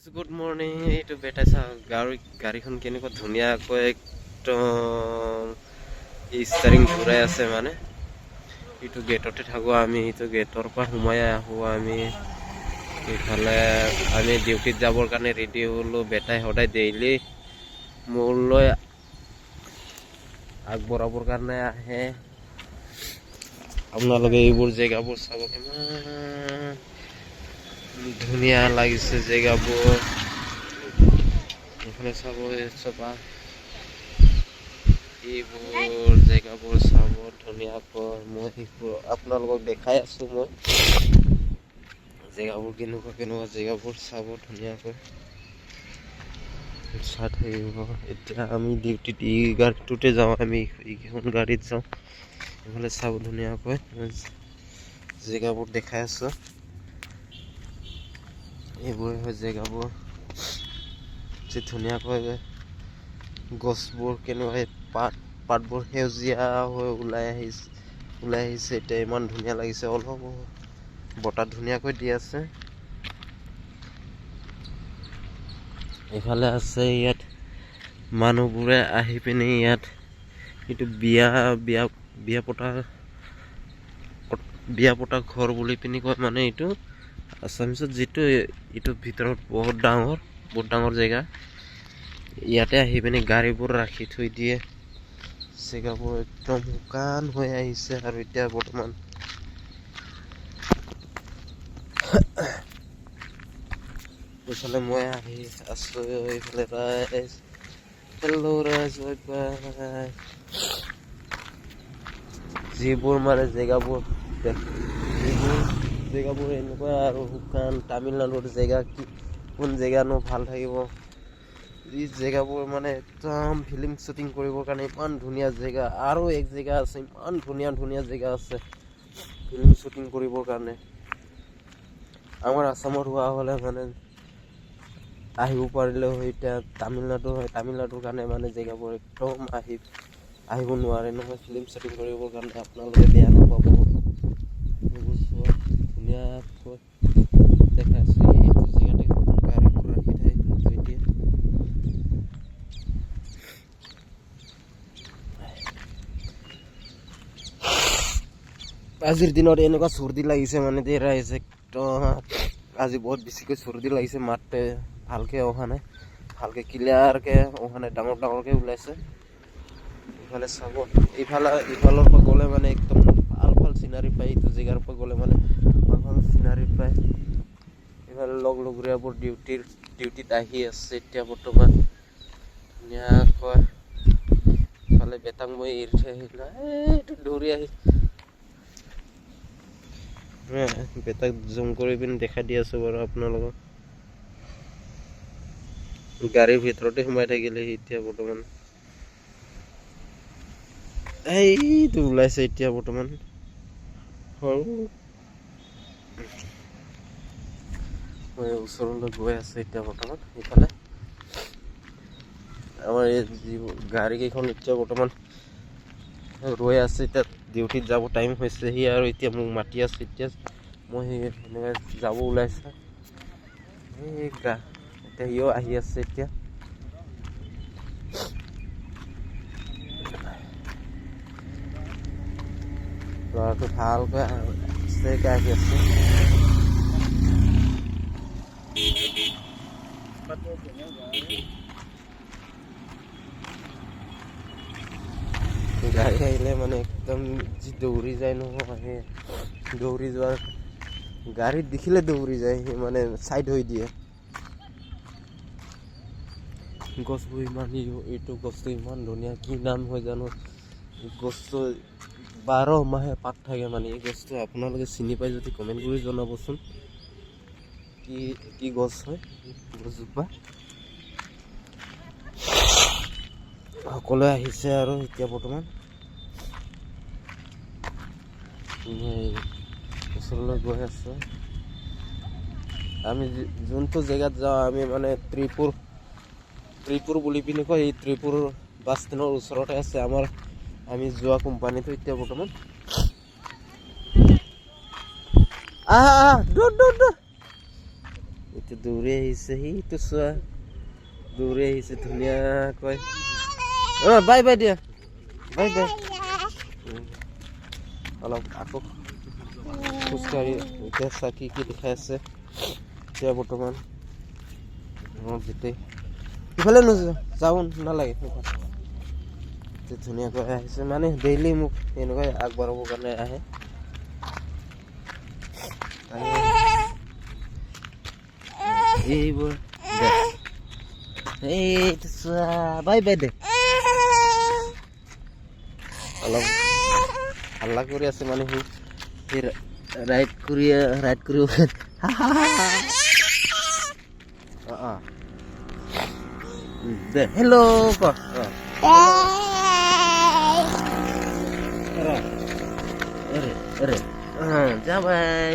Good morning. এইটো বেটাই চাওঁ গাড়ীখন কেনেকুৱা ধুনীয়াকৈ একদম ষ্টাৰিং ঘূৰাই আছে। মানে এইটো গেটতে থাকোঁ আমি, এইটো গেটৰ পৰা সোমাই আহোঁ আমি। এইফালে আমি ডিউটিত যাবৰ কাৰণে ৰেডি হ'লোঁ। বেটাই সদায় ডেইলি মোৰলৈ আগবঢ়াবৰ কাৰণে আহে। আপোনালোকে এইবোৰ জেগাবোৰ চাব, কিমান ধুনীয়া লাগিছে জেগাবোৰ। এইফালে চাব, এইবোৰ জেগাবোৰ চাব ধুনীয়াকৈ। মই আপোনালোকক দেখাই আছো। মই জেগাবোৰ কেনেকুৱা জেগাবোৰ চাব ধুনীয়াকৈ চাই থাকিব। এতিয়া আমি ডিউটিত এই গাড়ীটোতে যাওঁ, আমি এইকেইখন গাড়ীত যাওঁ। এইফালে চাব ধুনীয়াকৈ জেগাবোৰ দেখাই আছো। এইবোৰ হয় জেগাবোৰ, যে ধুনীয়াকৈ গছবোৰ কেনেকুৱা পাতবোৰ সেউজীয়া হৈ ওলাই আহিছে। এতিয়া ইমান ধুনীয়া লাগিছে। অলপ বতাহ ধুনীয়াকৈ দি আছে। এইফালে আছে ইয়াত মানুহবোৰে আহি পিনি ইয়াত এইটো বিয়া পতা ঘৰ বুলি পিনি কয়। মানে এইটো আছামিছত যিটো এইটোৰ ভিতৰত বহুত ডাঙৰ জেগা। ইয়াতে আহি পিনি গাড়ীবোৰ ৰাখি থৈ দিয়ে। জেগাবোৰ একদম শুকান হৈ আহিছে। আৰু এতিয়া বৰ্তমান এইফালে মই আহি আছো। এইফালে ৰাইজ, হেল্ল' ৰাইজ, বাই। যিবোৰ মানে জেগাবোৰ এনেকুৱা আৰু শুকান। তামিলনাডুৰ জেগা কোন জেগানো ভাল থাকিব? এই জেগাবোৰ মানে একদম ফিল্ম শ্বুটিং কৰিবৰ কাৰণে ইমান ধুনীয়া জেগা। আৰু এক জেগা আছে, ইমান ধুনীয়া জেগা আছে ফিল্ম শ্বুটিং কৰিবৰ কাৰণে। আমাৰ আসামত হোৱা হ'লে মানে আহিব পাৰিলে হয়। এতিয়া তামিলনাডু হয়, তামিলনাডুৰ কাৰণে মানে জেগাবোৰ একদম আহিব নোৱাৰে নহয় ফিল্ম শ্বুটিং কৰিবৰ কাৰণে। আপোনালোকে বেয়া নাপাব। ধুনীয়াকৈ দেখাইছে। এইটো জেগাতে গাড়ীবোৰ ৰাখি থৈ দিয়ে। আজিৰ দিনত এনেকুৱা চৰ্দি লাগিছে মানে ৰাইজ, একদম আজি বহুত বেছিকৈ চৰ্দি লাগিছে। মাততে ভালকৈ অহা নাই, ভালকৈ ক্লিয়াৰকৈ অহা নাই, ডাঙৰকৈ ওলাইছে। ইফালে চাব, ইফালৰ পৰা গ'লে মানে একদম ভাল চিনাৰী পায়। এইটো জেগাৰ পৰা গ'লে মানে ভাল চিনাৰী পায়। ইফালে লগৰীয়াবোৰ ডিউটিত আহি আছে এতিয়া বৰ্তমান ধুনীয়াকৈ। ইফালে বেটাক মই এৰি থৈ আহিলোঁ। এইটো দৌৰি আহি বেটাক জুম কৰি পিনি দেখাই দি আছো বাৰু আপোনালোকক। গাড়ীৰ ভিতৰতে সোমাই থাকিলে এতিয়া বৰ্তমান। এইটো ওলাইছে এতিয়া বৰ্তমান। মই ওচৰলৈ গৈ আছো এতিয়া বৰ্তমান। ইফালে আমাৰ এই গাড়ী কেইখন এতিয়া বৰ্তমান ৰৈ আছে। এতিয়া ডিউটিত যাব টাইম হৈছেহি আৰু এতিয়া মোক মাতি আছে। এতিয়া মই সেনেকৈ যাব ওলাইছে। এতিয়া সিও আহি আছে। এতিয়া ল'ৰাটো ভালকৈ আহি আছে। গাড়ী আহিলে মানে একদম যি দৌৰি যায় নহয়। দৌৰি যোৱাৰ গাড়ীত দেখিলে দৌৰি যায়। সি মানে চাইড হৈ দিয়ে। গছবোৰ এইটো গছটো ইমান ধুনীয়া। কি নাম হয় জানো? গছটো 12 মাহে পাত থাকে। মানে এই গছটো আপোনালোকে চিনি পাই যদি কমেণ্ট কৰি জনাবচোন। কি গছ হয় গছজোপা? সকলোৱে আহিছে আৰু এতিয়া বৰ্তমান ওচৰলৈ গৈ আছে। আমি যোনটো জেগাত যাওঁ আমি মানে ত্ৰিপুৰ বুলি পিনি কয়। এই ত্ৰিপুৰ বাছ ষ্টেণ্ডৰ ওচৰতে আছে আমি যোৱা কোম্পানীটো এতিয়া বৰ্তমান। দৌৰ এতিয়া দৌৰি আহিছে সিটো চোৱা দৌৰি আহিছে ধুনীয়াকৈ বাই বাই দিয়া বাই বাই অলপ আকৌ খোজকাঢ়ি এতিয়া চা কি কি দেখাই আছে এতিয়া বৰ্তমান গোটেই ইফালে যাব নালাগে ধুনীয়াকৈ আহিছে মানে ডেইলি মোক এনেকুৱাই আগবাঢ়াবৰ কাৰণে আহে এইবোৰ এইটো চোৱা বাই বাই দে অলপ হাল্লা কৰি আছে মানে সি ৰাইড কৰিব দে হেল্ল' ক যা বাই